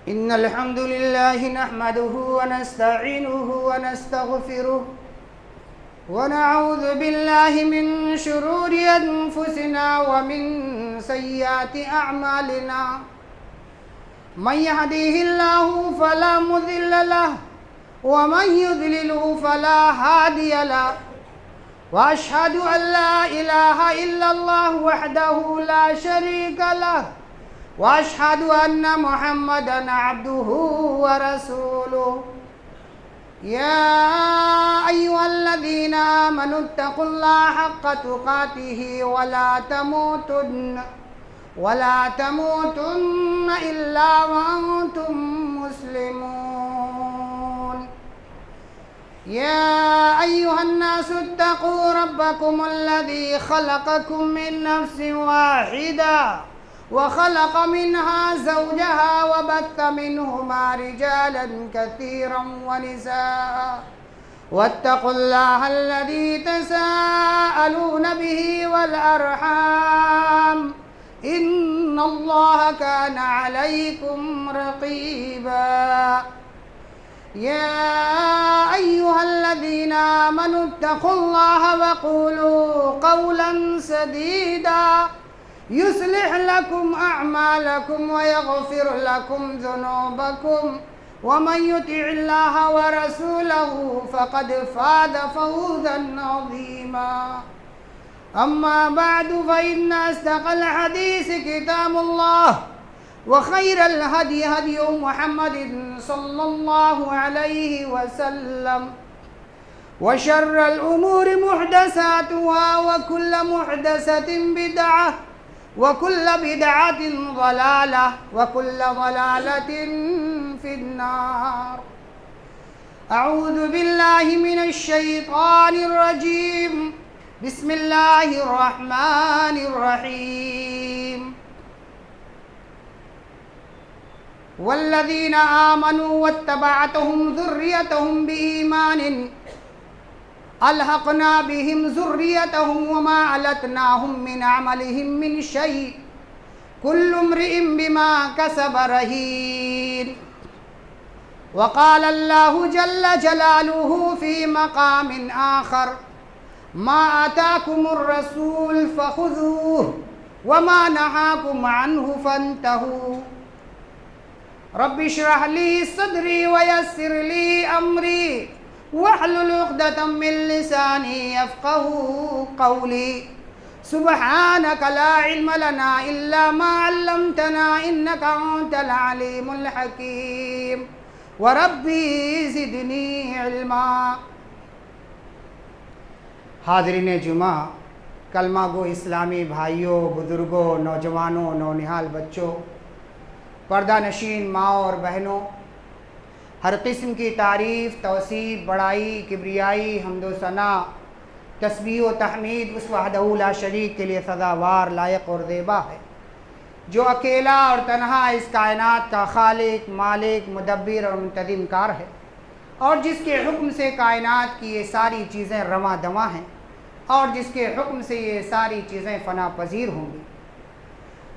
إن الحمد لله نحمده ونستعينه ونستغفره ونعوذ بالله من شرور أنفسنا ومن سيئات أعمالنا من يهديه الله فلا مضل له ومن يضلله فلا هادي له وأشهد أن لا إله إلا الله وحده لا شريك له وأشهد أن محمدًا عبده ورسوله يا أيها الذين آمنوا اتقوا الله حق تقاته ولا تموتن إلا وأنتم مسلمون يا أيها الناس اتقوا ربكم الذي خلقكم من نفس واحدة وخلق منها زوجها وبث منهما رجالا كثيرا ونساء واتقوا الله الذي تساءلون به والأرحام إن الله كان عليكم رقيبا يا أيها الذين آمنوا اتقوا الله وقولوا قولا سديدا يصلح لكم أعمالكم ويغفر لكم ذنوبكم ومن يطع الله ورسوله فقد فاز فوزا عظيما أما بعد فإن أصدق الحديث كتاب الله وخير الهدي هدي محمد صلى الله عليه وسلم وشر الأمور محدثاتها وكل محدثة بدعة وكل بدعة ضلالة وكل ضلالة في النار أعوذ بالله من الشيطان الرجيم بسم الله الرحمن الرحيم والذين آمنوا واتبعتهم ذريتهم بإيمان ألحقنا بهم ذريتهم وما ألتناهم من عملهم من شيء كل امرئ بما كسب رهين وقال الله جل جلاله في مقام آخر ما آتاكم الرسول فخذوه وما نهاكم عنه فانتهوا رب اشرح لي صدري ويسر لي أمري واحلل عقدة من لساني يفقهوا قولي سبحانك لا علم لنا إلا ما علمتنا إنك أنت العليم الحكيم وربي زدني علما. حاضرین جمعہ، کلمہ گو اسلامی بھائیوں، بزرگوں، نوجوانوں، نونہال بچوں، پردہ نشین ماں اور بہنوں، ہر قسم کی تعریف، توصیف، بڑائی، کبریائی، حمد و ثنا، تسبیح و تحمید اس وحدہ لا شریک کے لیے سزاوار، لائق اور زیبا ہے، جو اکیلا اور تنہا اس کائنات کا خالق، مالک، مدبر اور منتظم کار ہے، اور جس کے حکم سے کائنات کی یہ ساری چیزیں رواں دواں ہیں، اور جس کے حکم سے یہ ساری چیزیں فنا پذیر ہوں گی.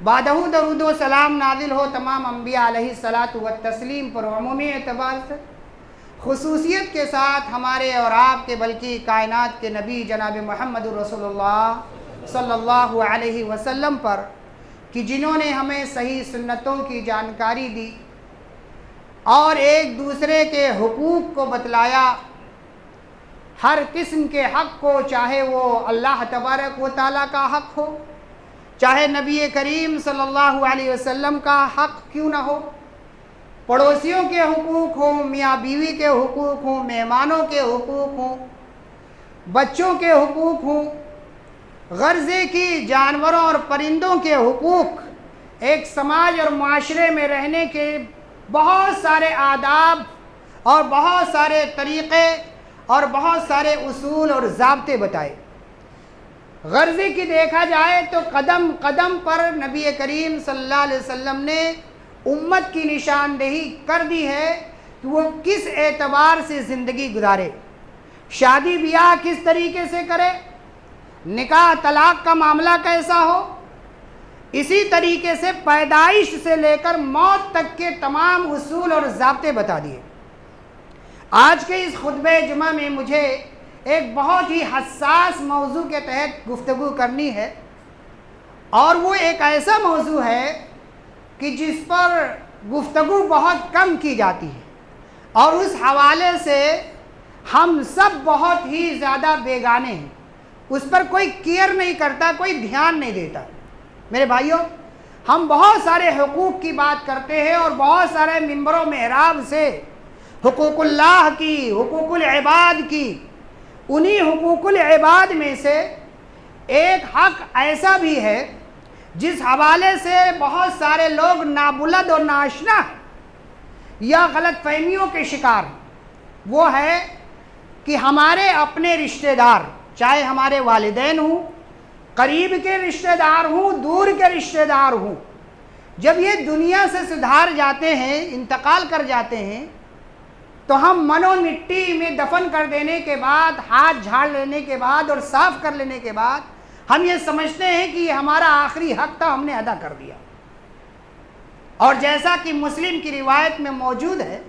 بعدہ درود و سلام نازل ہو تمام انبیاء علیہ الصلاۃ والتسلیم پر. عمومی اعتبار سے خصوصیت کے ساتھ ہمارے اور آپ کے بلکہ کائنات کے نبی جناب محمد رسول اللہ صلی اللہ علیہ وسلم پر، کہ جنہوں نے ہمیں صحیح سنتوں کی جانکاری دی اور ایک دوسرے کے حقوق کو بتلایا، ہر قسم کے حق کو، چاہے وہ اللہ تبارک و تعالیٰ کا حق ہو، چاہے نبی کریم صلی اللہ علیہ وسلم کا حق کیوں نہ ہو، پڑوسیوں کے حقوق ہوں، میاں بیوی کے حقوق ہوں، مہمانوں کے حقوق ہوں، بچوں کے حقوق ہوں، غرضے کی جانوروں اور پرندوں کے حقوق. ایک سماج اور معاشرے میں رہنے کے بہت سارے آداب اور بہت سارے طریقے اور بہت سارے اصول اور ضابطے بتائے. غرضے کی دیکھا جائے تو قدم قدم پر نبی کریم صلی اللہ علیہ وسلم نے امت کی نشاندہی کر دی ہے کہ وہ کس اعتبار سے زندگی گزارے، شادی بیاہ کس طریقے سے کرے، نکاح طلاق کا معاملہ کیسا ہو، اسی طریقے سے پیدائش سے لے کر موت تک کے تمام اصول اور ضابطے بتا دیے۔ آج کے اس خطبہ جمعہ میں مجھے ایک بہت ہی حساس موضوع کے تحت گفتگو کرنی ہے، اور وہ ایک ایسا موضوع ہے کہ جس پر گفتگو بہت کم کی جاتی ہے، اور اس حوالے سے ہم سب بہت ہی زیادہ بیگانے ہیں، اس پر کوئی کیئر نہیں کرتا، کوئی دھیان نہیں دیتا۔ میرے بھائیوں، ہم بہت سارے حقوق کی بات کرتے ہیں اور بہت سارے منبر و محراب سے حقوق اللہ کی، حقوق العباد کی۔ انہی حقوق العباد میں سے ایک حق ایسا بھی ہے جس حوالے سے بہت سارے لوگ نابلد اور ناشنا ہیں یا غلط فہمیوں کے شکار ہیں۔ وہ ہے کہ ہمارے اپنے رشتہ دار، چاہے ہمارے والدین ہوں، قریب کے رشتہ دار ہوں، دور کے رشتہ دار ہوں، جب یہ دنیا سے سدھار جاتے ہیں، انتقال کر جاتے ہیں، تو ہم من و مٹی میں دفن کر دینے کے بعد، ہاتھ جھاڑ لینے کے بعد اور صاف کر لینے کے بعد ہم یہ سمجھتے ہیں کہ یہ ہمارا آخری حق تھا، ہم نے ادا کر دیا۔ اور جیسا کہ مسلم کی روایت میں موجود ہے،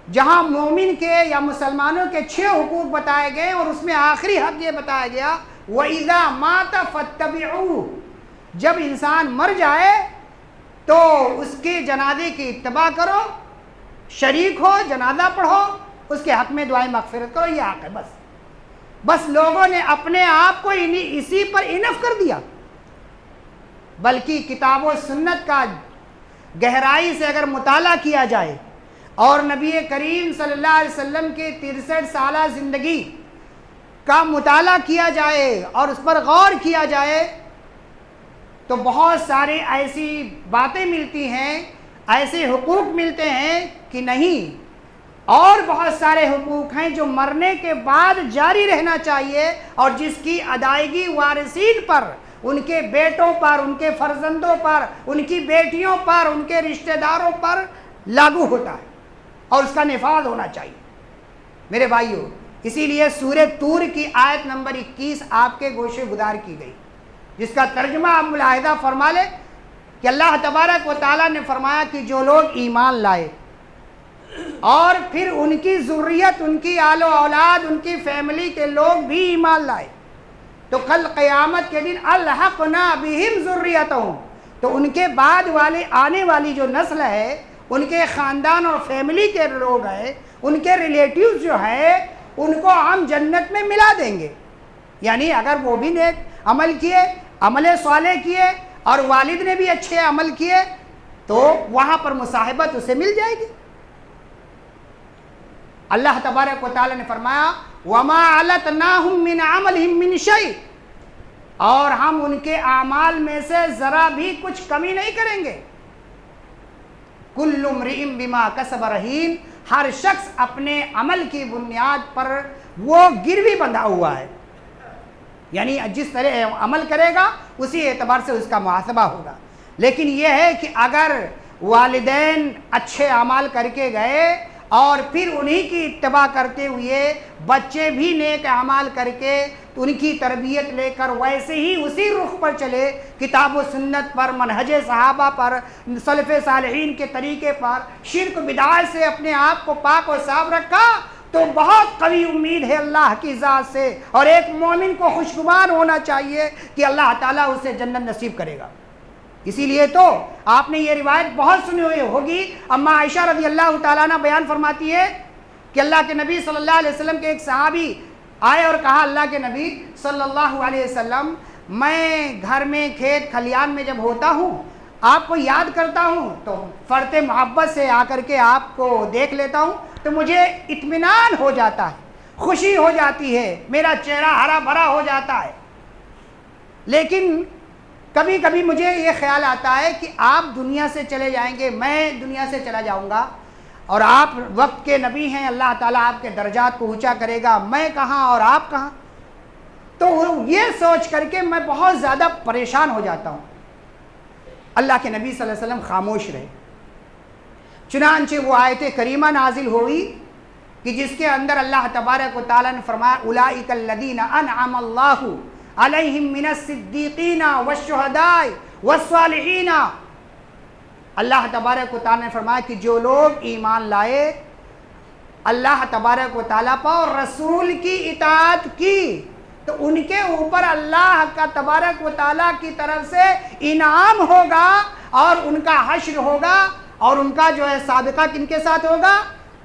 جہاں مومن کے یا مسلمانوں کے 6 حقوق بتائے گئے اور اس میں آخری حق یہ بتایا گیا وَإِذَا مَاتَ فَاتَّبِعُوهُ، جب انسان مر جائے تو اس کے جنازے کی اتباع کرو، شریک ہو، جنازہ پڑھو، اس کے حق میں دعائیں مغفرت کرو، یہ حق ہے۔ بس لوگوں نے اپنے آپ کو اسی پر انف کر دیا، بلکہ کتاب و سنت کا گہرائی سے اگر مطالعہ کیا جائے اور نبی کریم صلی اللہ علیہ وسلم کے 63 سالہ زندگی کا مطالعہ کیا جائے اور اس پر غور کیا جائے تو بہت سارے ایسی باتیں ملتی ہیں، ایسے حقوق ملتے ہیں کہ نہیں، اور بہت سارے حقوق ہیں جو مرنے کے بعد جاری رہنا چاہیے اور جس کی ادائیگی وارثین پر، ان کے بیٹوں پر، ان کے فرزندوں پر، ان کی بیٹیوں پر، ان کے رشتہ داروں پر لاگو ہوتا ہے اور اس کا نفاذ ہونا چاہیے۔ میرے بھائیوں، اسی لیے سورہ طور کی آیت نمبر 21 آپ کے گوشے گدار کی گئی، جس کا ترجمہ آپ ملاحظہ فرما لیں کہ اللہ تبارک و تعالیٰ نے فرمایا کہ جو لوگ ایمان لائے اور پھر ان کی ذریت، ان کی آل و اولاد، ان کی فیملی کے لوگ بھی ایمان لائے تو کل قیامت کے دن الحقنا بہم ذریتہم، تو ان کے بعد والے آنے والی جو نسل ہے، ان کے خاندان اور فیملی کے لوگ ہیں، ان کے ریلیٹیوز جو ہے، ان کو ہم جنت میں ملا دیں گے۔ یعنی اگر وہ بھی نیک عمل کیے، عمل صالح کیے اور والد نے بھی اچھے عمل کیے تو وہاں پر مصاحبت اسے مل جائے گی۔ اللہ تبارک و تعالی نے فرمایا وَمَا عَلَتْنَاهُمْ مِنْ عَمَلِهِمْ مِنْ شَيْءٍ، اور ہم ان کے اعمال میں سے ذرا بھی کچھ کمی نہیں کریں گے۔ كُلُّ امْرِئٍ بِمَا كَسَبَ رَهِينٌ، ہر شخص اپنے عمل کی بنیاد پر وہ گروی بندھا ہوا ہے، یعنی جس طرح عمل کرے گا اسی اعتبار سے اس کا محاسبہ ہوگا۔ لیکن یہ ہے کہ اگر والدین اچھے اعمال کر کے گئے اور پھر انہی کی اتباع کرتے ہوئے بچے بھی نیک اعمال کر کے ان کی تربیت لے کر ویسے ہی اسی رخ پر چلے، کتاب و سنت پر، منہج صحابہ پر، سلف صالحین کے طریقے پر، شرک بدعات سے اپنے آپ کو پاک و صاف رکھا، تو بہت قوی امید ہے اللہ کی ذات سے، اور ایک مومن کو خوشگمان ہونا چاہیے کہ اللہ تعالیٰ اسے جنت نصیب کرے گا۔ اسی لیے تو آپ نے یہ روایت بہت سنی ہوئی ہوگی، اما عائشہ رضی اللہ تعالیٰ عنہ بیان فرماتی ہے کہ اللہ کے نبی صلی اللہ علیہ وسلم کے ایک صحابی آئے اور کہا اللہ کے نبی صلی اللہ علیہ وسلم، میں گھر میں کھیت کھلیان میں جب ہوتا ہوں آپ کو یاد کرتا ہوں تو فرط محبت سے آ کر کے آپ کو دیکھ لیتا ہوں تو مجھے اطمینان ہو جاتا ہے، خوشی ہو جاتی ہے، میرا چہرہ ہرا بھرا ہو جاتا ہے۔ لیکن کبھی کبھی مجھے یہ خیال آتا ہے کہ آپ دنیا سے چلے جائیں گے، میں دنیا سے چلا جاؤں گا، اور آپ وقت کے نبی ہیں، اللہ تعالیٰ آپ کے درجات کو اونچا کرے گا، میں کہاں اور آپ کہاں؟ تو یہ سوچ کر کے میں بہت زیادہ پریشان ہو جاتا ہوں۔ اللہ کے نبی صلی اللہ علیہ وسلم خاموش رہے، چنانچہ وہ آیت کریمہ نازل ہوئی کہ جس کے اندر اللہ تبارک و تعالیٰ نے فرمایا اولئک الذین انعم اللہ علیہم من الصدیقین والشہداء والصالحین۔ اللہ تبارک و تعالیٰ نے فرمایا کہ جو لوگ ایمان لائے اللہ تبارک و تعالیٰ پر اور رسول کی اطاعت کی تو ان کے اوپر اللہ کا تبارک و تعالیٰ کی طرف سے انعام ہوگا اور ان کا حشر ہوگا، اور ان کا جو ہے سابقہ کن کے ساتھ ہوگا؟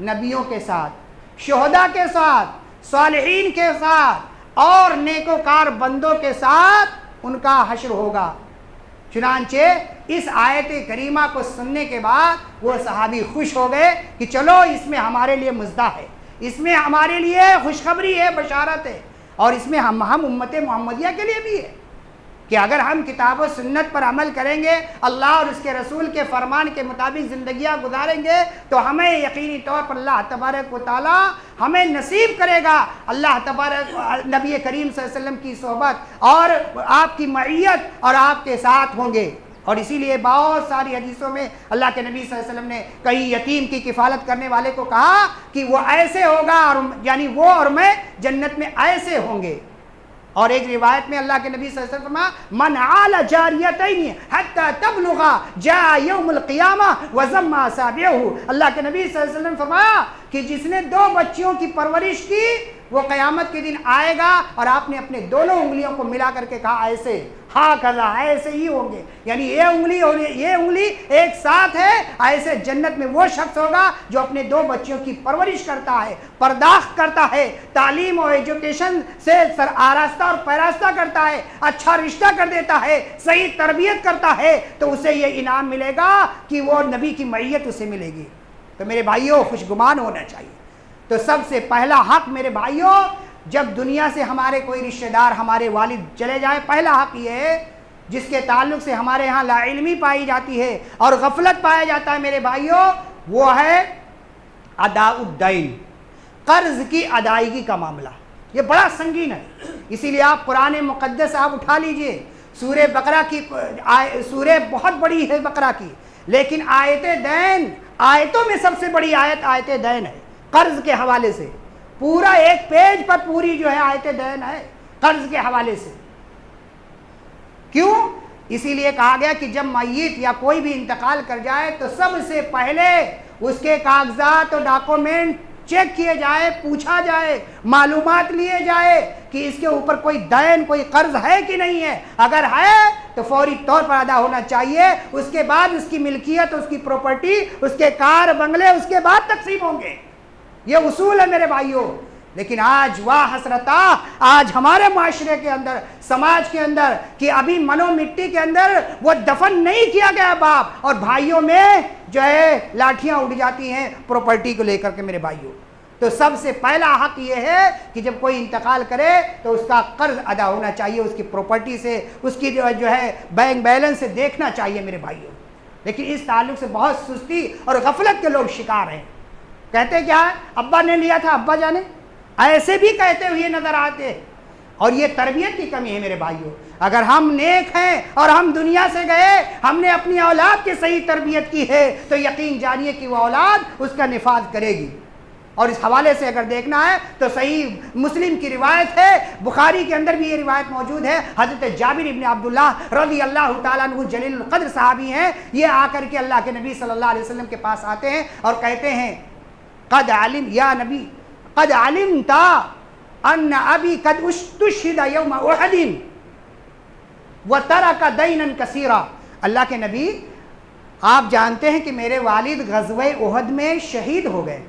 نبیوں کے ساتھ، شہداء کے ساتھ، صالحین کے ساتھ اور نیکوکار بندوں کے ساتھ ان کا حشر ہوگا۔ چنانچہ اس آیت کریمہ کو سننے کے بعد وہ صحابی خوش ہو گئے کہ چلو اس میں ہمارے لیے مزدہ ہے، اس میں ہمارے لیے خوشخبری ہے، بشارت ہے، اور اس میں ہم امت محمدیہ کے لیے بھی ہے کہ اگر ہم کتاب و سنت پر عمل کریں گے، اللہ اور اس کے رسول کے فرمان کے مطابق زندگیاں گزاریں گے تو ہمیں یقینی طور پر اللہ تبارک و تعالی ہمیں نصیب کرے گا اللہ تبارک نبی کریم صلی اللہ علیہ وسلم کی صحبت اور آپ کی معیت اور آپ کے ساتھ ہوں گے۔ اور اسی لیے بہت ساری حدیثوں میں اللہ کے نبی صلی اللہ علیہ وسلم نے کئی یتیم کی کفالت کرنے والے کو کہا کہ وہ ایسے ہوگا، اور یعنی وہ اور میں جنت میں ایسے ہوں گے۔ اور ایک روایت میں اللہ کے نبی صلی اللہ علیہ وسلم فرمایا من عال جاریتین حتی تبلغ جاء یوم القیامہ وضم اصابعہ۔ اللہ کے نبی صلی اللہ علیہ وسلم فرمایا کہ جس نے 2 بچیوں کی پرورش کی وہ قیامت کے دن آئے گا اور آپ نے اپنے دونوں انگلیوں کو ملا کر کے کہا ایسے، ہاں کذا، ایسے ہی ہوں گے، یعنی یہ انگلی اور یہ انگلی ایک ساتھ ہے، ایسے جنت میں وہ شخص ہوگا جو اپنے 2 بچیوں کی پرورش کرتا ہے، پرداخت کرتا ہے، تعلیم اور ایجوکیشن سے سر آراستہ اور پیراستہ کرتا ہے، اچھا رشتہ کر دیتا ہے، صحیح تربیت کرتا ہے، تو اسے یہ انعام ملے گا کہ وہ نبی کی معیت اسے ملے گی۔ تو میرے بھائیوں خوشگمان ہونا چاہیے۔ تو سب سے پہلا حق میرے بھائیوں، جب دنیا سے ہمارے کوئی رشتہ دار ہمارے والد چلے جائیں، پہلا حق یہ ہے جس کے تعلق سے ہمارے ہاں لا علمی پائی جاتی ہے اور غفلت پایا جاتا ہے میرے بھائیوں، وہ ہے ادا الدین، قرض کی ادائیگی کا معاملہ۔ یہ بڑا سنگین ہے، اسی لیے آپ قرآن مقدس آپ اٹھا لیجئے، سورہ بقرہ کی سورہ بہت بڑی ہے بقرہ کی، لیکن آیت دین، آیتوں میں سب سے بڑی آیت آیت دین ہے، قرض کے حوالے سے پورا ایک پیج پر پوری جو ہے آیت دین ہے قرض کے حوالے سے۔ کیوں؟ اسی لیے کہا گیا کہ جب میت یا کوئی بھی انتقال کر جائے تو سب سے پہلے اس کے کاغذات اور ڈاکومنٹ چیک کیے جائے، پوچھا جائے، معلومات لیے جائے کہ اس کے اوپر کوئی دین، کوئی قرض ہے کہ نہیں ہے، اگر ہے تو فوری طور پر ادا ہونا چاہیے، اس کے بعد اس کی ملکیت، اس کی پراپرٹی، اس کے کار بنگلے اس کے بعد تقسیم ہوں گے۔ یہ اصول ہے میرے بھائیوں۔ لیکن آج واہ حسرتا، آج ہمارے معاشرے کے اندر، سماج کے اندر کہ ابھی منو مٹی کے اندر وہ دفن نہیں کیا گیا باپ، اور بھائیوں میں جو ہے لاٹھیاں اڑ جاتی ہیں پراپرٹی کو لے کر کے میرے بھائیوں۔ تو سب سے پہلا حق یہ ہے کہ جب کوئی انتقال کرے تو اس کا قرض ادا ہونا چاہیے، اس کی پراپرٹی سے، اس کی جو ہے بینک بیلنس سے دیکھنا چاہیے میرے بھائیوں۔ لیکن اس تعلق سے بہت سستی اور غفلت کے لوگ شکار ہیں۔ کہتے کیا ہے؟ ابا نے لیا تھا، ابا جانے، ایسے بھی کہتے ہوئے نظر آتے، اور یہ تربیت کی کمی ہے میرے بھائیوں۔ اگر ہم نیک ہیں اور ہم دنیا سے گئے، ہم نے اپنی اولاد کی صحیح تربیت کی ہے تو یقین جانیے کہ وہ اولاد اس کا نفاذ کرے گی۔ اور اس حوالے سے اگر دیکھنا ہے تو صحیح مسلم کی روایت ہے، بخاری کے اندر بھی یہ روایت موجود ہے، حضرت جابر ابن عبداللہ رضی اللہ تعالیٰ عنہ جلیل القدر صحابی ہیں، یہ آ کر کے اللہ کے نبی صلی اللہ علیہ وسلم کے پاس آتے ہیں اور کہتے ہیں قد علم یا نبی قد علمت ان ابی قد استشہد یوم احد وترک دینا کثیرا۔ اللہ کے نبی آپ جانتے ہیں کہ میرے والد غزوہ احد میں شہید ہو گئے،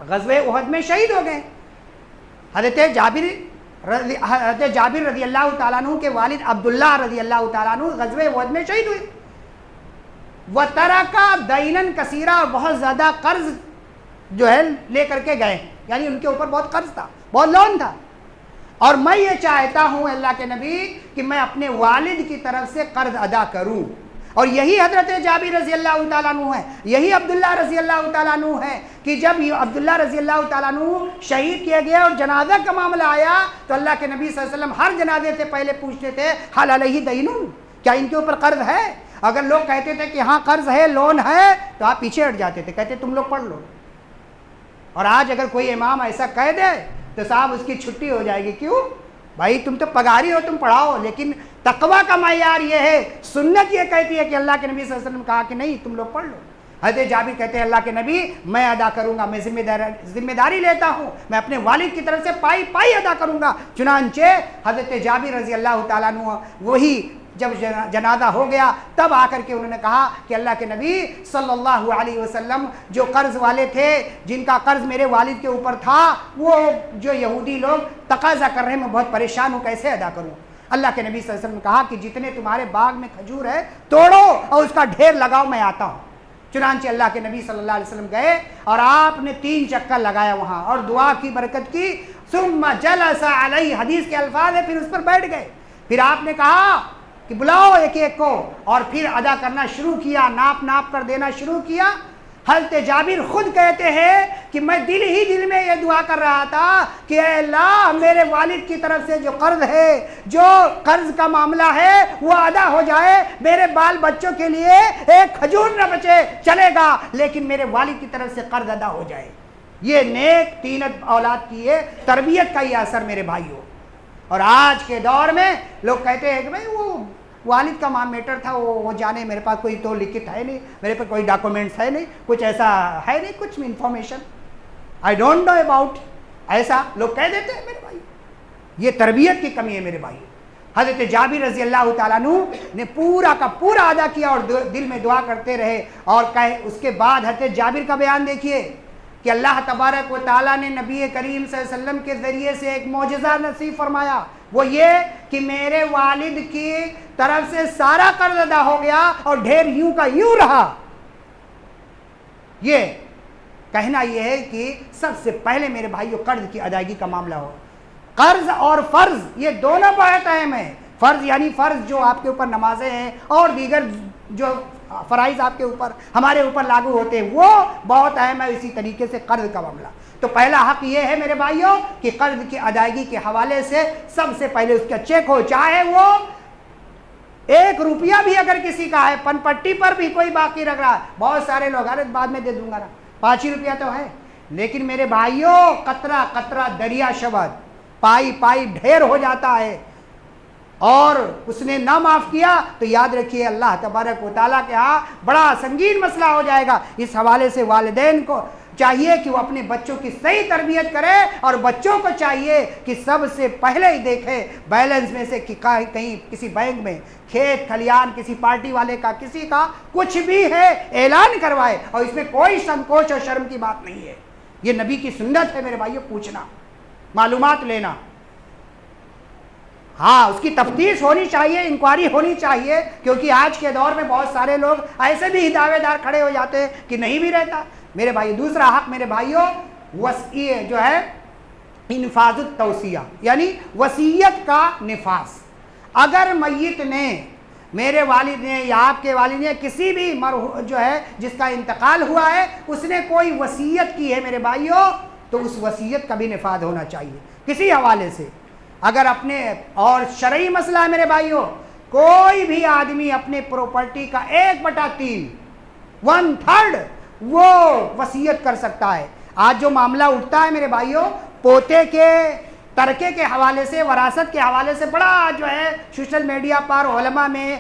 غزوہ احد میں شہید ہو گئے۔ حضرت جابر رضی اللہ تعالیٰ عنہ کے والد عبداللہ رضی اللہ تعالیٰ عنہ غزوہ احد میں شہید ہوئے۔ وترک دینا کثیرا، بہت زیادہ قرض جو ہے لے کر کے گئے، یعنی ان کے اوپر بہت قرض تھا، بہت لون تھا، اور میں یہ چاہتا ہوں اللہ کے نبی کہ میں اپنے والد کی طرف سے قرض ادا کروں۔ اور یہی حضرت جابر رضی اللہ تعالیٰ عنہ ہے، یہی عبداللہ رضی اللہ تعالیٰ عنہ ہے کہ جب عبداللہ رضی اللہ تعالیٰ عنہ شہید کیے گئے اور جنازہ کا معاملہ آیا تو اللہ کے نبی صلی اللہ علیہ وسلم ہر جنازے سے پہلے پوچھتے تھے حل علیہ دین، کیا ان کے اوپر قرض ہے؟ اگر لوگ کہتے تھے کہ ہاں قرض ہے، لون ہے، تو آپ پیچھے ہٹ جاتے تھے، کہتے تم لوگ پڑھ لو۔ اور آج اگر کوئی امام ایسا کہہ دے تو صاحب اس کی چھٹی ہو جائے گی۔ کیوں؟ بھائی تم تو پگاری ہو، تم پڑھاؤ، لیکن تقوی کا معیار یہ ہے، سنت یہ کہتی ہے کہ اللہ کے نبی صلی اللہ علیہ وسلم کہا کہ نہیں تم لوگ پڑھ لو۔ حضرت جابر کہتے ہیں اللہ کے نبی میں ادا کروں گا، میں ذمہ داری لیتا ہوں، میں اپنے والد کی طرف سے پائی پائی ادا کروں گا۔ چنانچہ حضرت جابر رضی اللہ تعالیٰ عنہ وہی جب جنازہ ہو گیا تب آ کر کے انہوں نے کہا کہ اللہ کے نبی صلی اللہ علیہ وسلم جو قرض والے تھے، جن کا قرض میرے والد کے اوپر تھا، وہ جو یہودی لوگ تقاضا کر رہے ہیں، میں بہت پریشان ہوں، کیسے ادا کروں؟ اللہ کے نبی صلی اللہ علیہ وسلم نے کہا کہ جتنے تمہارے باغ میں کھجور ہے توڑو اور اس کا ڈھیر لگاؤ، میں آتا ہوں۔ چنانچہ اللہ کے نبی صلی اللہ علیہ وسلم گئے اور آپ نے 3 چکر لگایا وہاں اور دعا کی، برکت کی۔ ثم جلس علیہ، حدیث کے الفاظ ہے، پھر اس پر بیٹھ گئے۔ پھر آپ نے کہا کہ بلاؤ ایک ایک کو، اور پھر ادا کرنا شروع کیا، ناپ ناپ کر دینا شروع کیا۔ حضرت جابر خود کہتے ہیں کہ میں دل ہی دل میں یہ دعا کر رہا تھا کہ اے اللہ میرے والد کی طرف سے جو قرض ہے، جو قرض کا معاملہ ہے وہ ادا ہو جائے، میرے بال بچوں کے لیے ایک کھجور نہ بچے چلے گا، لیکن میرے والد کی طرف سے قرض ادا ہو جائے۔ یہ نیک تینت اولاد کی ہے تربیت کا یہ اثر میرے بھائیوں۔ اور آج کے دور میں لوگ کہتے ہیں کہ بھائی وہ والد کا میٹر تھا، وہ جانے، میرے پاس کوئی تو لکھت ہے نہیں، میرے پاس کوئی ڈاکومنٹس ہے نہیں، کچھ ایسا ہے نہیں، کچھ information I don't know about, ایسا لوگ کہہ دیتے ہیں میرے بھائی۔ یہ تربیت کی کمی ہے میرے بھائی۔ حضرت جابر رضی اللہ تعالیٰ عنہ نے پورا کا پورا ادا کیا اور دل میں دعا کرتے رہے، اور اس کے بعد حضرت جابر کا بیان دیکھیے کہ اللہ تبارک و تعالیٰ نے نبی کریم صلی اللہ علیہ وسلم کے ذریعے سے ایک معجزہ نصیب فرمایا، وہ یہ کہ میرے والد کی طرف سے سارا قرض ادا ہو گیا اور ڈھیر یوں کا یوں رہا۔ یہ کہنا یہ ہے کہ سب سے پہلے میرے بھائیوں قرض کی ادائیگی کا معاملہ ہو۔ قرض اور فرض یہ دونوں بہت اہم ہیں۔ فرض یعنی فرض جو آپ کے اوپر نمازیں ہیں اور دیگر جو فرائض آپ کے اوپر ہمارے اوپر لاگو ہوتے ہیں وہ بہت اہم ہے، اسی طریقے سے قرض کا معاملہ۔ تو پہلا حق یہ ہے میرے بھائیوں کہ قرض کی ادائیگی کے حوالے سے سب سے پہلے اس کا چیک ہو، چاہے وہ 1 روپیہ بھی اگر کسی کا ہے، پن پٹی پر بھی کوئی باقی رکھ رہا ہے، بہت سارے لوگ ارے بعد میں دے دوں گا نا، 5 ہی روپیہ تو ہے، لیکن میرے بھائیوں قطرہ قطرہ دریا شبد، پائی پائی ڈھیر ہو جاتا ہے، اور اس نے نہ معاف کیا تو یاد رکھیے اللہ تبارک و تعالیٰ کے ہاں بڑا سنگین مسئلہ ہو جائے گا۔ اس حوالے سے والدین کو چاہیے کہ وہ اپنے بچوں کی صحیح تربیت کرے، اور بچوں کو چاہیے کہ سب سے پہلے ہی دیکھے بیلنس میں سے کہ کہیں کسی بینک میں کھیت کھلیان کسی پارٹی والے کا کسی کا کچھ بھی ہے اعلان کروائے، اور اس میں کوئی سنکوچ اور شرم کی بات نہیں ہے۔ یہ نبی کی سنت ہے میرے بھائیوں، پوچھنا، معلومات لینا، ہاں اس کی تفتیش ہونی چاہیے، انکوائری ہونی چاہیے، کیونکہ آج کے دور میں بہت سارے لوگ ایسے بھی دعوے دار کھڑے ہو جاتے ہیں کہ نہیں بھی رہتا میرے بھائی۔ دوسرا حق میرے بھائیوں جو ہے انفاذ التوصیہ، یعنی وصیت کا نفاذ۔ اگر میت نے، میرے والد نے یا آپ کے والد نے، کسی بھی جو ہے جس کا انتقال ہوا ہے، اس نے کوئی وصیت کی ہے میرے بھائیوں، تو اس وصیت کا بھی نفاذ ہونا چاہیے کسی حوالے سے۔ اگر اپنے، اور شرعی مسئلہ ہے میرے بھائیوں، کوئی بھی آدمی اپنے پراپرٹی کا 1/3 1/3 وہ وصیت کر سکتا ہے۔ آج جو معاملہ اٹھتا ہے میرے بھائیوں پوتے کے ترکے کے حوالے سے، وراثت کے حوالے سے، بڑا جو ہے سوشل میڈیا پر علماء میں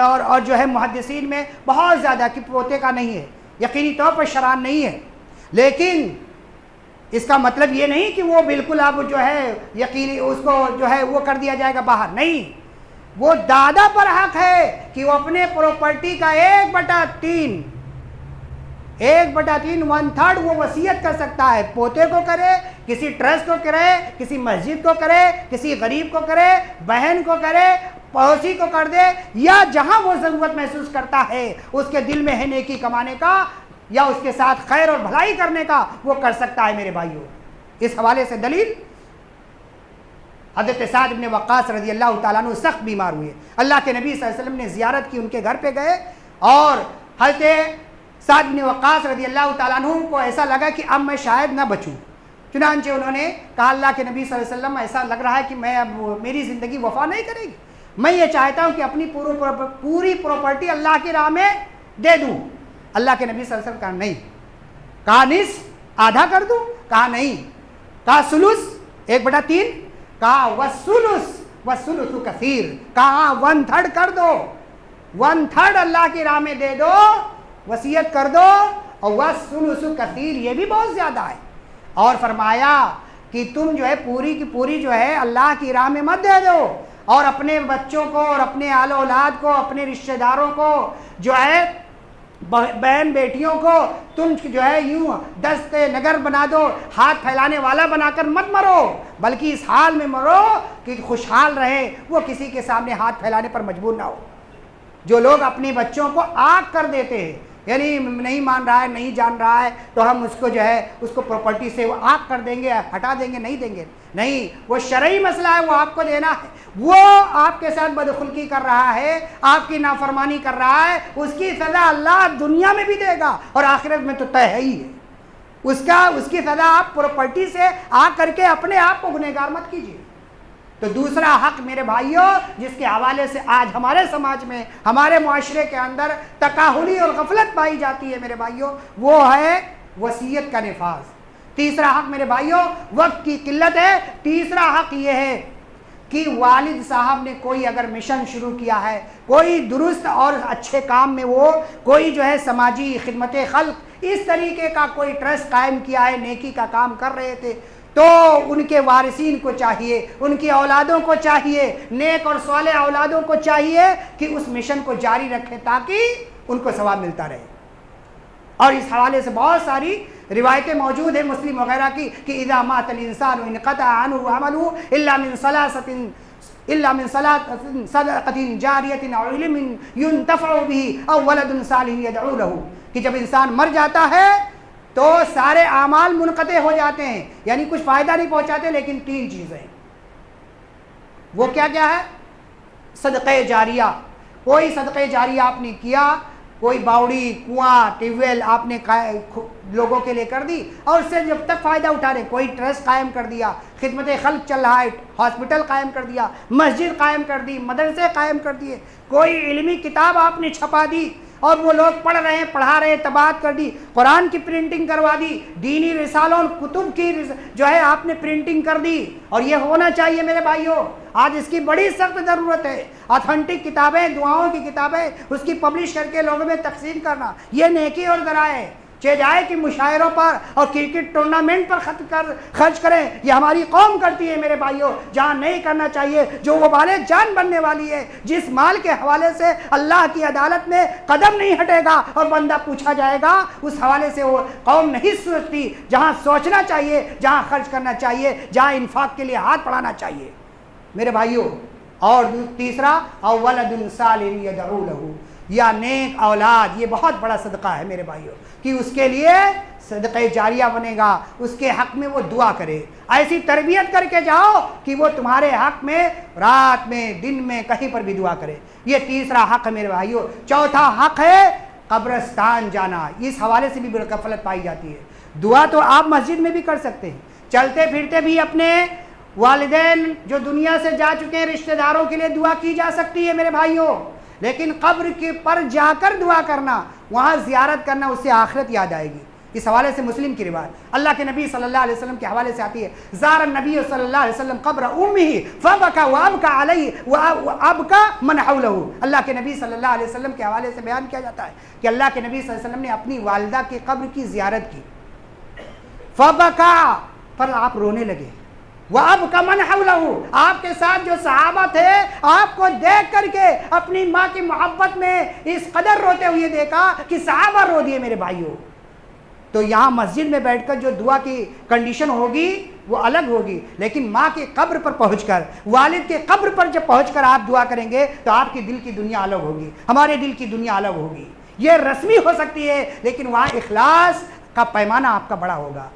اور جو ہے محدثین میں بہت زیادہ کہ پوتے کا نہیں ہے، یقینی طور پر شرعاً نہیں ہے، لیکن اس کا مطلب یہ نہیں کہ وہ بالکل اب جو ہے یقینی اس کو جو ہے وہ کر دیا جائے گا باہر، نہیں، وہ دادا پر حق ہے کہ وہ اپنے پراپرٹی کا 1/3 1/3 وہ وصیت کر سکتا ہے، پوتے کو کرے، کسی ٹرسٹ کو کرے، کسی مسجد کو کرے، کسی غریب کو کرے، بہن کو کرے، پڑوسی کو کر دے، یا جہاں وہ ضرورت محسوس کرتا ہے اس کے دل میں ہے نیکی کمانے کا یا اس کے ساتھ خیر اور بھلائی کرنے کا، وہ کر سکتا ہے میرے بھائیوں۔ اس حوالے سے دلیل، حضرت سعد بن وقاص رضی اللہ تعالیٰ عنہ سخت بیمار ہوئے، اللہ کے نبی صلی اللہ علیہ وسلم نے زیارت کی، ان کے گھر پہ گئے، اور حضرت سعد بن وقاص رضی اللہ تعالیٰ عنہ کو ایسا لگا کہ اب میں شاید نہ بچوں، چنانچہ انہوں نے کہا اللہ کے نبی صلی اللہ علیہ وسلم ایسا لگ رہا ہے کہ میں اب میری زندگی وفا نہیں کرے گی، میں یہ چاہتا ہوں کہ اپنی پوری پراپرٹی اللہ کی راہ میں دے دوں۔ اللہ کے نبی صلی اللہ علیہ وسلم کہا نہیں، کہا نصف، آدھا کر دوں، کہا نہیں، کہا ثلث 1/3، کہا والثلث کثیر، کہا 1/3 کر دو، 1/3 اللہ کی راہ میں دے دو، وصیت کر دو، اور والثلث کثیر یہ بھی بہت زیادہ ہے۔ اور فرمایا کہ تم جو ہے پوری کی پوری جو ہے اللہ کی راہ میں مت دے دو، اور اپنے بچوں کو اور اپنے آل اولاد کو، اپنے رشتہ داروں کو جو ہے بہن بیٹیوں کو تم جو ہے یوں دست نگر بنا دو، ہاتھ پھیلانے والا بنا کر مت مرو، بلکہ اس حال میں مرو کہ خوشحال رہے، وہ کسی کے سامنے ہاتھ پھیلانے پر مجبور نہ ہو۔ جو لوگ اپنی بچوں کو آگ کر دیتے ہیں، یعنی نہیں مان رہا ہے، نہیں جان رہا ہے تو ہم اس کو جو ہے اس کو پراپرٹی سے وہ آگ کر دیں گے، ہٹا دیں گے، نہیں دیں گے، نہیں، وہ شرعی مسئلہ ہے، وہ آپ کو دینا ہے۔ وہ آپ کے ساتھ بدخلقی کر رہا ہے، آپ کی نافرمانی کر رہا ہے، اس کی سزا اللہ دنیا میں بھی دے گا اور آخرت میں تو طے ہے ہی ہے۔ اس کی سزا آپ پراپرٹی سے آگ کر کے اپنے آپ کو گنہگار مت کیجیے۔ تو دوسرا حق میرے بھائیوں جس کے حوالے سے آج ہمارے سماج میں، ہمارے معاشرے کے اندر تکاہلی اور غفلت پائی جاتی ہے میرے بھائیوں، وہ ہے وصیت کا نفاذ۔ تیسرا حق میرے بھائیوں وقت کی قلت ہے، تیسرا حق یہ ہے کہ والد صاحب نے کوئی اگر مشن شروع کیا ہے، کوئی درست اور اچھے کام میں وہ کوئی جو ہے سماجی خدمت خلق اس طریقے کا کوئی ٹرسٹ قائم کیا ہے، نیکی کا کام کر رہے تھے، تو ان کے وارثین کو چاہیے، ان کی اولادوں کو چاہیے، نیک اور صالح اولادوں کو چاہیے کہ اس مشن کو جاری رکھیں تاکہ ان کو ثواب ملتا رہے۔ اور اس حوالے سے بہت ساری روایتیں موجود ہیں مسلم وغیرہ کی کہ اذا مات الانسان انقطع عنه عمله الا من صدقۃ جاریۃ او علم ينتفع به او ولد صالح يدعو له، کہ جب انسان مر جاتا ہے تو سارے اعمال منقطع ہو جاتے ہیں، یعنی کچھ فائدہ نہیں پہنچاتے، لیکن 3 چیزیں، وہ کیا کیا ہے؟ صدقہ جاریہ، کوئی صدقہ جاریہ آپ نے کیا، کوئی باوڑی، کنواں، ٹیوب ویل آپ نے لوگوں کے لیے کر دی اور اس سے جب تک فائدہ اٹھا رہے، کوئی ٹرسٹ قائم کر دیا، خدمت خلق چل رہا ہے، ہاسپٹل قائم کر دیا، مسجد قائم کر دی، مدرسے قائم کر دیے، کوئی علمی کتاب آپ نے چھپا دی اور وہ لوگ پڑھ رہے ہیں، پڑھا رہے ہیں، طباعت کر دی، قرآن کی پرنٹنگ کروا دی، دینی رسالوں کتب کی جو ہے آپ نے پرنٹنگ کر دی، اور یہ ہونا چاہیے میرے بھائیوں، آج اس کی بڑی سخت ضرورت ہے۔ آتھنٹک کتابیں، دعاؤں کی کتابیں اس کی پبلش کر کے لوگوں میں تقسیم کرنا، یہ نیکی اور ذرائع ہے۔ چہجائے کی مشاعروں پر اور کرکٹ ٹورنامنٹ پر خرچ کریں، یہ ہماری قوم کرتی ہے میرے بھائیوں، جہاں نہیں کرنا چاہیے، جو وبال جان بننے والی ہے، جس مال کے حوالے سے اللہ کی عدالت میں قدم نہیں ہٹے گا اور بندہ پوچھا جائے گا، اس حوالے سے وہ قوم نہیں سوچتی۔ جہاں سوچنا چاہیے، جہاں خرچ کرنا چاہیے، جہاں انفاق کے لیے ہاتھ بڑھانا چاہیے میرے بھائیوں۔ اور تیسرا او ولد صالح یدعو لہ، یا نیک اولاد، یہ بہت بڑا صدقہ ہے میرے بھائیوں، کہ اس کے لیے صدقہ جاریہ بنے گا، اس کے حق میں وہ دعا کرے، ایسی تربیت کر کے جاؤ کہ وہ تمہارے حق میں رات میں، دن میں، کہیں پر بھی دعا کرے۔ یہ تیسرا حق ہے میرے بھائیوں۔ چوتھا حق ہے قبرستان جانا، اس حوالے سے بھی بڑی غفلت پائی جاتی ہے۔ دعا تو آپ مسجد میں بھی کر سکتے ہیں، چلتے پھرتے بھی اپنے والدین جو دنیا سے جا چکے ہیں رشتہ داروں کے لیے دعا کی جا سکتی ہے میرے بھائیوں، لیکن قبر کے پر جا کر دعا کرنا، وہاں زیارت کرنا، اس سے آخرت یاد آئے گی۔ اس حوالے سے مسلم کی روایت اللہ کے نبی صلی اللہ علیہ وسلم کے حوالے سے آتی ہے، زار النبی صلی اللہ علیہ وسلم قبر امہ فبکا وابکا علیہ وابکا من حولہ۔ اللہ کے نبی صلی اللہ علیہ وسلم کے حوالے سے بیان کیا جاتا ہے کہ اللہ کے نبی صلی اللہ علیہ وسلم نے اپنی والدہ کی قبر کی زیارت کی، فبکا، پر آپ رونے لگے، وَأَبْكَ مَنْ حَوْلَهُ، آپ کے ساتھ جو صحابہ تھے آپ کو دیکھ کر کے اپنی ماں کی محبت میں اس قدر روتے ہوئے دیکھا کہ صحابہ رو دیے میرے بھائیوں۔ تو یہاں مسجد میں بیٹھ کر جو دعا کی کنڈیشن ہوگی وہ الگ ہوگی، لیکن ماں کی قبر پر پہنچ کر، والد کے قبر پر جب پہنچ کر آپ دعا کریں گے تو آپ کی دل کی دنیا الگ ہوگی، ہمارے دل کی دنیا الگ ہوگی۔ یہ رسمی ہو سکتی ہے لیکن وہاں اخلاص کا پیمانہ آپ کا بڑا ہوگا،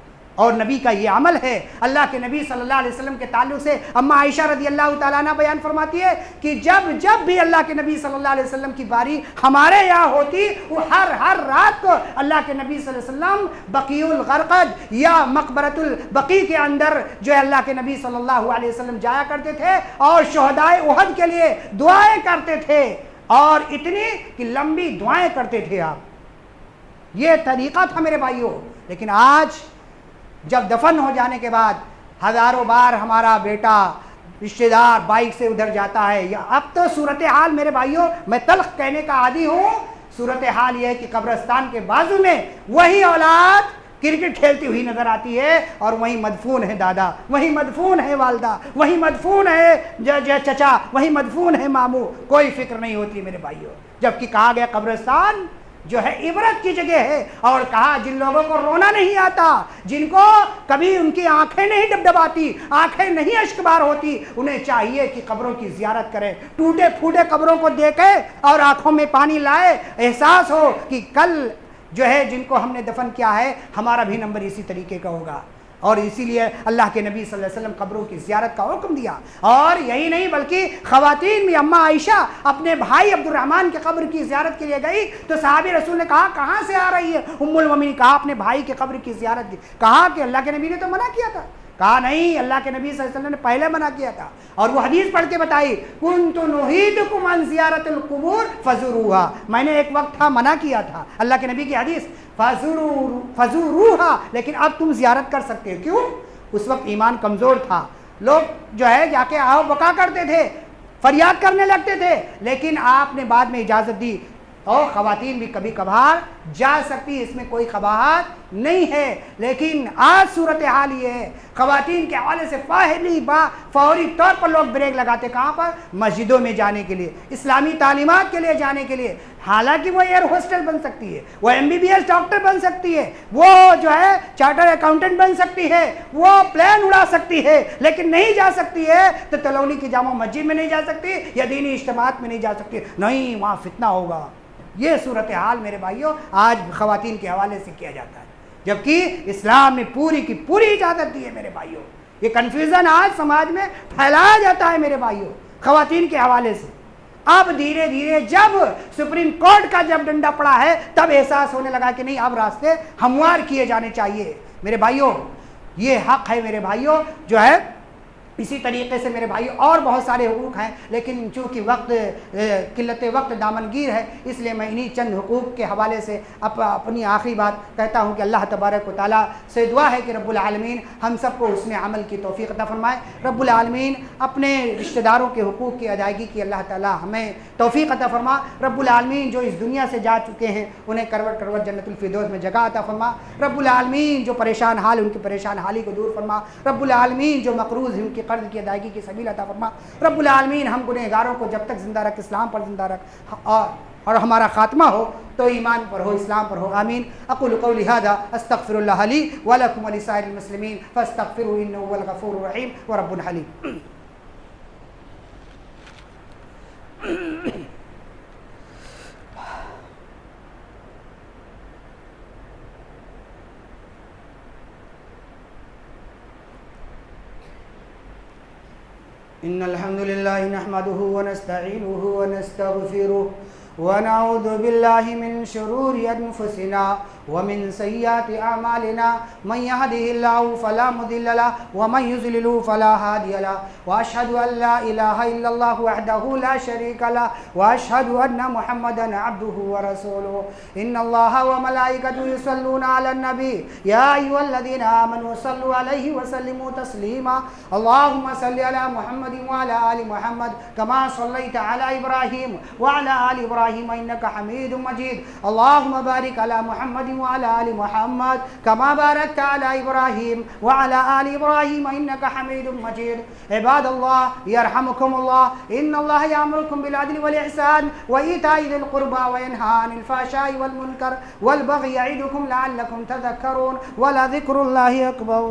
اور نبی کا یہ عمل ہے۔ اللہ کے نبی صلی اللہ علیہ وسلم کے تعلق سے اما عائشہ رضی اللہ تعالیٰ عنہ بیان فرماتی ہے کہ جب بھی اللہ کے نبی صلی اللہ علیہ وسلم کی باری ہمارے یہاں ہوتی، وہ ہر رات کو اللہ کے نبی صلی اللہ علیہ وسلم بقیع الغرقد یا مقبرۃ البقیع کے اندر جو ہے اللہ کے نبی صلی اللہ علیہ وسلم جایا کرتے تھے اور شہدائے احد کے لیے دعائیں کرتے تھے، اور اتنی کہ لمبی دعائیں کرتے تھے آپ۔ یہ طریقہ تھا میرے بھائیوں۔ لیکن آج جب دفن ہو جانے کے بعد ہزاروں بار ہمارا بیٹا رشتہ دار بائک سے ادھر جاتا ہے. یا اب تو صورتحال میرے بھائیوں میں تلخ کہنے کا عادی ہوں, صورتحال یہ ہے کہ قبرستان کے بازو میں وہی اولاد کرکٹ کھیلتی ہوئی نظر آتی ہے, اور وہیں مدفون ہے دادا, وہیں مدفون ہے والدہ, وہیں مدفون ہے چچا, وہیں مدفون ہے ماموں. کوئی فکر نہیں ہوتی میرے بھائیوں. جبکہ کہا گیا قبرستان جو ہے عبرت کی جگہ ہے, اور کہا جن لوگوں کو رونا نہیں آتا, جن کو کبھی ان کی آنکھیں نہیں ڈبڈباتی, آنکھیں نہیں اشکبار ہوتی, انہیں چاہیے کہ قبروں کی زیارت کرے, ٹوٹے پھوٹے قبروں کو دیکھے اور آنکھوں میں پانی لائے, احساس ہو کہ کل جو ہے جن کو ہم نے دفن کیا ہے ہمارا بھی نمبر اسی طریقے کا ہوگا. اور اسی لیے اللہ کے نبی صلی اللہ علیہ وسلم قبروں کی زیارت کا حکم دیا. اور یہی نہیں بلکہ خواتین بھی, اماں عائشہ اپنے بھائی عبد الرحمن کے قبر کی زیارت کے لیے گئی تو صحابی رسول نے کہا کہاں سے آ رہی ہے؟ ام المومنین کہا اپنے بھائی کے قبر کی زیارت کی. کہا کہ اللہ کے نبی نے تو منع کیا تھا. کہا نہیں, اللہ کے نبی صلی اللہ علیہ وسلم نے پہلے منع کیا تھا, اور وہ حدیث پڑھ کے بتائی, کنت نہیتکم عن زیارت القبور فزوروها, میں نے ایک وقت تھا منع کیا تھا, اللہ کے نبی کی حدیث, فزوروها, لیکن اب تم زیارت کر سکتے ہو. کیوں؟ اس وقت ایمان کمزور تھا, لوگ جو ہے جا کے آؤ بکا کرتے تھے, فریاد کرنے لگتے تھے, لیکن آپ نے بعد میں اجازت دی. اور خواتین بھی کبھی کبھار جا سکتی, اس میں کوئی قباحت نہیں ہے. لیکن آج صورتحال یہ ہے, خواتین کے حوالے سے فوری طور پر لوگ بریک لگاتے. کہاں پر؟ مسجدوں میں جانے کے لیے, اسلامی تعلیمات کے لیے جانے کے لیے. حالانکہ وہ ایئر ہوسٹل بن سکتی ہے, وہ MBBS ڈاکٹر بن سکتی ہے, وہ جو ہے چارٹر اکاؤنٹنٹ بن سکتی ہے, وہ پلین اڑا سکتی ہے, لیکن نہیں جا سکتی ہے تو تلونی کی جامع مسجد میں نہیں جا سکتی, یا دینی اجتماعات میں نہیں جا سکتی. نہیں, وہاں فتنہ ہوگا. یہ صورتحال میرے بھائیوں آج خواتین کے حوالے سے کیا جاتا ہے, جبکہ اسلام نے پوری کی پوری اجازت دی ہے میرے بھائیوں. یہ کنفیوژن آج سماج میں پھیلایا جاتا ہے میرے بھائیوں خواتین کے حوالے سے. اب دھیرے دھیرے جب سپریم کورٹ کا جب ڈنڈا پڑا ہے تب احساس ہونے لگا کہ نہیں, اب راستے ہموار کیے جانے چاہیے میرے بھائیوں. یہ حق ہے میرے بھائیوں جو ہے. اسی طریقے سے میرے بھائی اور بہت سارے حقوق ہیں, لیکن چونکہ قلت وقت دامنگیر ہے, اس لیے میں انہی چند حقوق کے حوالے سے اپنی آخری بات کہتا ہوں کہ اللہ تبارک و تعالیٰ سے دعا ہے کہ رب العالمین ہم سب کو حسن عمل کی توفیق عطا فرمائے. رب العالمین اپنے رشتہ داروں کے حقوق کی ادائیگی کی اللہ تعالیٰ ہمیں توفیق عطا فرما. رب العالمین جو اس دنیا سے جا چکے ہیں انہیں کروٹ کروٹ جنت الفردوس میں جگہ عطا فرما. رب العالمین جو پریشان حال ان کی پریشان حالی کو دور فرما. رب العالمین جو مقروض ہیں ان کی قرض کی ادائیگی کی سبیل عطا فرما. رب العالمین ہم گنہگاروں کو جب تک زندہ رکھ, اسلام پر زندہ رکھ, اور ہمارا خاتمہ ہو تو ایمان پر ہو, اسلام پر ہو. آمین. اقول قولی ھذا استغفر اللہ لی ولکم ولسائر المسلمین فاستغفروہ انہ هو الغفور الرحیم ورب حلیم. إن الحمد لله نحمده ونستعينه ونستغفره ونعوذ بالله من شرور أنفسنا ومن سيئات أعمالنا من يهده الله فلا مضل له ومن يضلل فلا هادي له وأشهد أن لا إله إلا الله وحده لا شريك له وأشهد أن محمدا عبده ورسوله. إن الله وملائكته يصلون على النبي يا أيها الذين آمنوا صلوا عليه وسلموا تسليما. اللهم صل على محمد وعلى آل محمد كما صليت على إبراهيم وعلى آل إبراهيم إنك حميد مجيد. اللهم بارك على محمد وعلى آل محمد كما باركت على إبراهيم وعلى آل إبراهيم إنك حميد مجيد. عباد الله يرحمكم الله, إن الله يأمركم بالعدل والإحسان وإيتاء ذي القربى وينهى عن الفحشاء والمنكر والبغي يعظكم لعلكم تذكرون ولذكر الله أكبر.